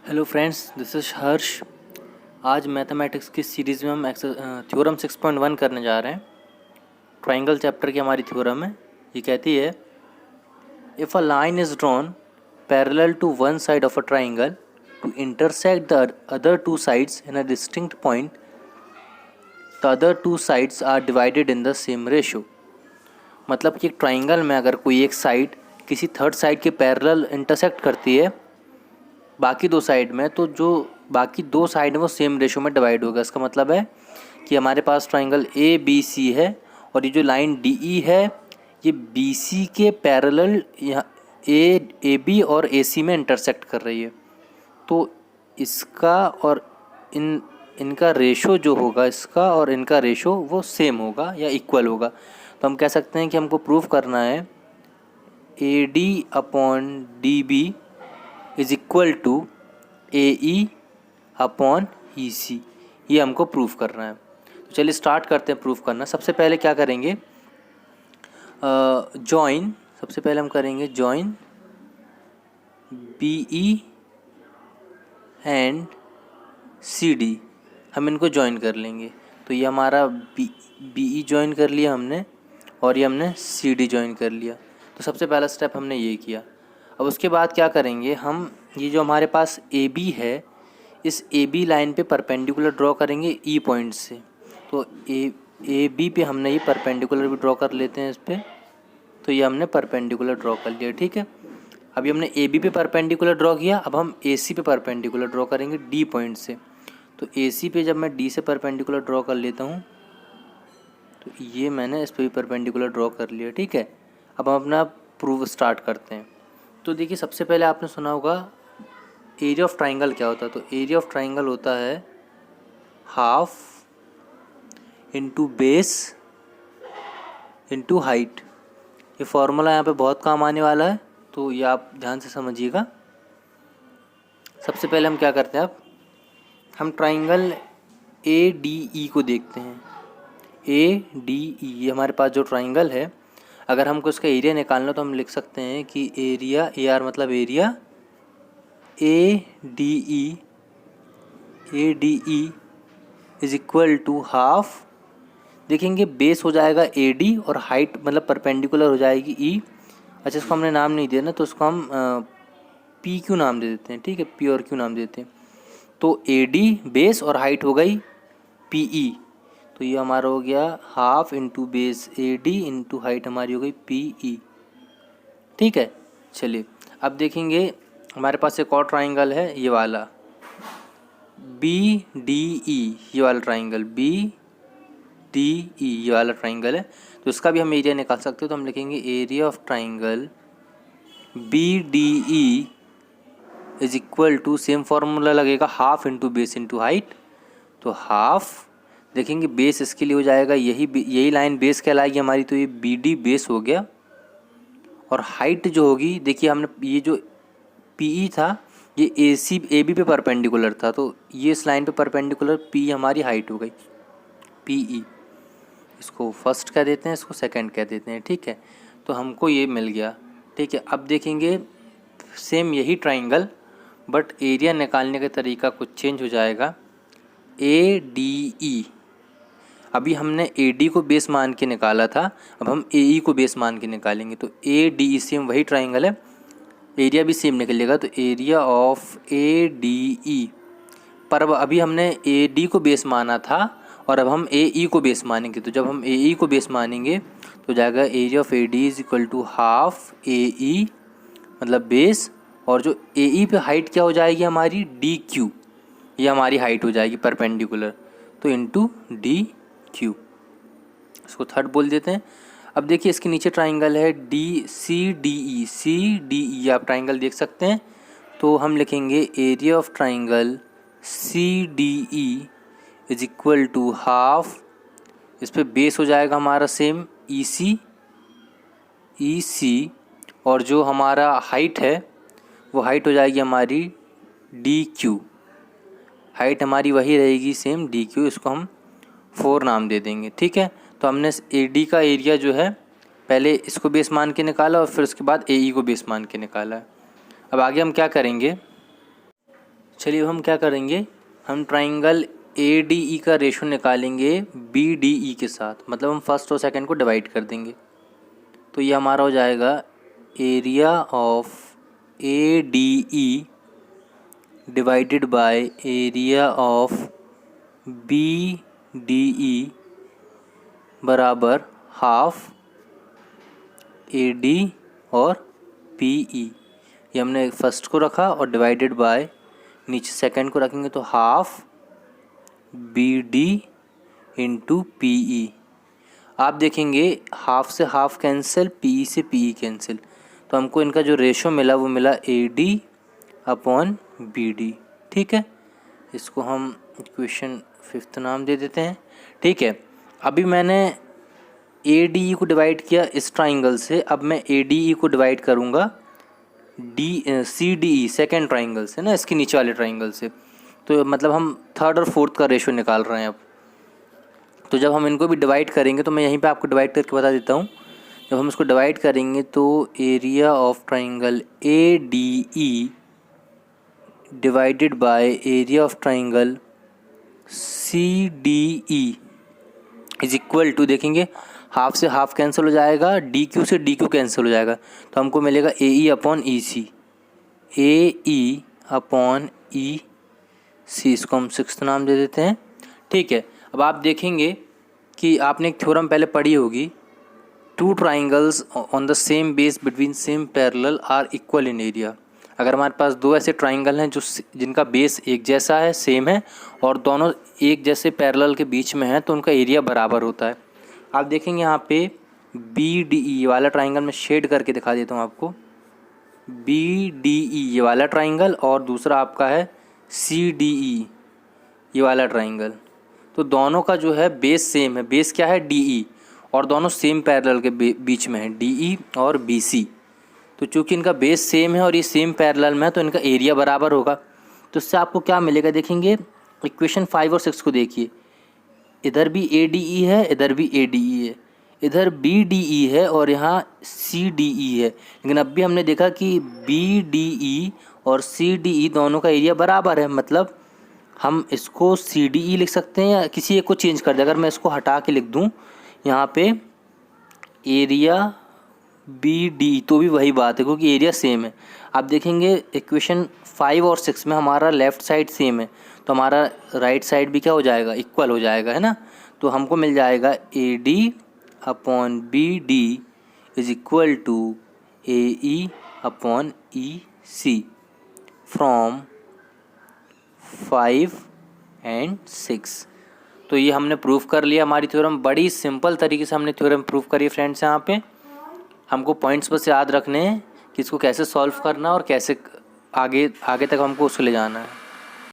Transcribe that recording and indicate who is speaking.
Speaker 1: Hello friends, this is हर्ष। आज mathematics की series में हम थ्योरम 6.1 करने जा रहे हैं। ट्राइंगल चैप्टर की हमारी थ्योरम है। ये कहती है, if a line is drawn parallel to one side of a triangle to intersect the other two sides in a distinct point, the other two sides are divided in the same ratio. मतलब कि एक triangle में अगर कोई एक side किसी third side के parallel intersect करती है बाकी दो साइड में, तो जो बाकी दो साइड है वो सेम रेशो में डिवाइड होगा। इसका मतलब है कि हमारे पास ट्राइंगल ए बी सी है और ये जो लाइन डी ई है ये बी सी के पैरेलल यहाँ ए बी और ए सी में इंटरसेक्ट कर रही है। तो इसका और इनका रेशो जो होगा, इसका और इनका रेशो वो सेम होगा या इक्वल होगा। तो हम कह सकते हैं कि हमको प्रूव करना है A D upon D B is equal to A E upon E C. ये हमको प्रूफ करना है। तो चलिए स्टार्ट करते हैं प्रूफ करना। सबसे पहले क्या करेंगे, जॉइन। सबसे पहले हम करेंगे join B E and C D. हम इनको जॉइन कर लेंगे। तो ये हमारा बी ई जॉइन कर लिया हमने और ये हमने सी डी जॉइन कर लिया। तो सबसे पहला स्टेप हमने ये किया। अब उसके बाद क्या करेंगे, हम ये जो हमारे पास ए बी है इस ए बी लाइन पे परपेंडिकुलर ड्रॉ करेंगे ई पॉइंट से। तो ए बी पे हमने ये परपेंडिकुलर भी ड्रॉ कर लेते हैं इस पर। तो ये हमने परपेंडिकुलर ड्रॉ कर लिया, ठीक है। अभी हमने ए बी पे परपेंडिकुलर ड्रॉ किया, अब हम ए सी पे परपेंडिकुलर ड्रॉ करेंगे डी पॉइंट से। तो ए सी पे जब मैं डी से परपेंडिकुलर ड्रॉ कर लेता हूँ तो ये मैंने इस पर भी परपेंडिकुलर ड्रॉ कर लिया, ठीक है। अब हम अपना प्रूफ स्टार्ट करते हैं। तो देखिए, सबसे पहले आपने सुना होगा एरिया ऑफ ट्राइंगल क्या होता है। तो एरिया ऑफ ट्राइंगल होता है half into base into height. ये फॉर्मूला यहाँ पे बहुत काम आने वाला है, तो ये आप ध्यान से समझिएगा। सबसे पहले हम क्या करते हैं, अब हम ट्राइंगल ए डी ई को देखते हैं। ए डी ई, ये हमारे पास जो ट्राइंगल है, अगर हमको इसका एरिया निकालना तो हम लिख सकते हैं कि एरिया, ए आर मतलब area, A D E is equal to half. देखेंगे बेस हो जाएगा ए डी और हाइट मतलब परपेंडिकुलर हो जाएगी ई। अच्छा, इसको हमने नाम नहीं दिया ना, तो इसको हम पी क्यू नाम दे देते हैं, ठीक है। पी और क्यू नाम देते हैं। तो ए डी बेस और हाइट हो गई पी ई। तो ये हमारा हो गया half into base A D into height हमारी हो गई पी ई, ठीक है। चलिए अब देखेंगे, हमारे पास एक और ट्राइंगल है, ये वाला बी डी ई, ये वाला ट्राइंगल बी डी ई, ये वाला ट्राइंगल है। तो इसका भी हम एरिया निकाल सकते हो। तो हम लिखेंगे area of triangle B D E is equal to, same formula लगेगा, half into base into height. तो हाफ, देखेंगे बेस इसके लिए हो जाएगा, यही लाइन बेस कहलाएगी हमारी। तो ये बी डी बेस हो गया और हाइट जो होगी, देखिए हमने ये जो पी ई था ये ए सी ए बी पे परपेंडिकुलर था, तो ये इस लाइन पे परपेंडिकुलर पी हमारी हाइट हो गई पी ई। इसको फर्स्ट कह देते हैं, इसको सेकंड कह देते हैं, ठीक है। तो हमको ये मिल गया, ठीक है। अब देखेंगे सेम यही ट्राइंगल, बट एरिया निकालने का तरीका कुछ चेंज हो जाएगा। ए डी ई, अभी हमने ए डी को बेस मान के निकाला था, अब हम ए ई को बेस मान के निकालेंगे। तो ए डी ई सेम वही ट्राइंगल है, एरिया भी सेम निकलेगा। तो एरिया ऑफ ए डी ई, पर अब अभी हमने ए डी को बेस माना था और अब हम ए ई को बेस मानेंगे। तो जब हम ए ई को बेस मानेंगे तो जाएगा area of A D is equal to half A E मतलब बेस, और जो ए ई पे हाइट क्या हो जाएगी हमारी डी क्यू, ये हमारी हाइट हो जाएगी परपेंडिकुलर, तो इंटू डी क्यू, इसको थर्ड बोल देते हैं। अब देखिए इसके नीचे ट्राइंगल है D C D E, C D E आप ट्राइंगल देख सकते हैं। तो हम लिखेंगे area of triangle C D E is equal to half, इस पर बेस हो जाएगा हमारा सेम ई सी, और जो हमारा हाइट है वो हाइट हो जाएगी हमारी डी क्यू, हाइट हमारी वही रहेगी सेम डी क्यू, इसको हम 4 नाम दे देंगे, ठीक है। तो हमने ए डी का एरिया जो है पहले इसको बेस मान के निकाला और फिर उसके बाद ए ई को बेस मान के निकाला है। अब आगे हम क्या करेंगे, चलिए अब हम क्या करेंगे, हम ट्राइंगल ADE का रेशो निकालेंगे BDE के साथ, मतलब हम फर्स्ट और सेकंड को डिवाइड कर देंगे। तो ये हमारा हो जाएगा area of ADE divided by area of BDE बराबर हाफ AD और PE। ये हमने फर्स्ट को रखा और डिवाइडेड बाय नीचे सेकंड को रखेंगे तो हाफ BD इंटू PE। आप देखेंगे हाफ से हाफ कैंसिल, PE से PE कैंसिल, तो हमको इनका जो रेशो मिला वो मिला AD अपॉन BD। ठीक है, इसको हम इक्वेशन 5 नाम दे देते हैं। ठीक है, अभी मैंने ADE को डिवाइड किया इस ट्राइंगल से, अब मैं ADE को डिवाइड करूँगा CDE सेकेंड ट्राइंगल से ना, इसके नीचे वाले ट्राइंगल से। तो मतलब हम थर्ड और फोर्थ का रेशो निकाल रहे हैं अब। तो जब हम इनको भी डिवाइड करेंगे तो मैं यहीं पे आपको डिवाइड करके बता देता हूँ। जब हम इसको डिवाइड करेंगे तो area of triangle ADE divided by area of triangle CDE is equal to, देखेंगे हाफ से हाफ कैंसिल हो जाएगा, DQ से DQ कैंसिल हो जाएगा, तो हमको मिलेगा AE upon EC, AE upon EC। इसको हम 6th नाम दे देते हैं। ठीक है, अब आप देखेंगे कि आपने एक थ्योरम पहले पढ़ी होगी, two triangles on the same base between same parallel are equal in area. अगर हमारे पास दो ऐसे ट्राइंगल हैं जिनका बेस एक जैसा है, सेम है, और दोनों एक जैसे पैरेलल के बीच में है, तो उनका एरिया बराबर होता है। आप देखेंगे यहाँ पे BDE वाला ट्राइंगल मैं शेड करके दिखा देता हूँ आपको। BDE ये वाला ट्राइंगल और दूसरा आपका है CDE ये वाला ट्राइंगल। तो दोनों का जो है बेस सेम है, बेस क्या है DE, और दोनों सेम पैरेलल के बीच में है DE और BC। तो चूँकि इनका बेस सेम है और ये सेम पैरेलल में है तो इनका एरिया बराबर होगा। तो इससे आपको क्या मिलेगा, देखेंगे इक्वेशन 5 और 6 को देखिए, इधर भी ADE है, इधर भी ADE है, इधर BDE है और यहाँ CDE है। लेकिन अब भी हमने देखा कि BDE और CDE दोनों का एरिया बराबर है, मतलब हम इसको CDE लिख सकते हैं या किसी एक को चेंज कर दे। अगर मैं इसको हटा के लिख दूँ यहाँ पे एरिया BD, तो भी वही बात है क्योंकि एरिया सेम है। आप देखेंगे इक्वेशन 5 और 6 में हमारा लेफ़्ट साइड सेम है, तो हमारा राइट साइड भी क्या हो जाएगा, इक्वल हो जाएगा, है ना। तो हमको मिल जाएगा AD upon BD is equal to AE upon EC from 5 and 6। तो ये हमने प्रूफ कर लिया हमारी थ्योरम। बड़ी सिंपल तरीके से हमने थ्योरम प्रूफ करी फ्रेंड्स। यहाँ पे हमको पॉइंट्स बस याद रखने हैं कि इसको कैसे सॉल्व करना और कैसे आगे तक हमको उसको ले जाना है।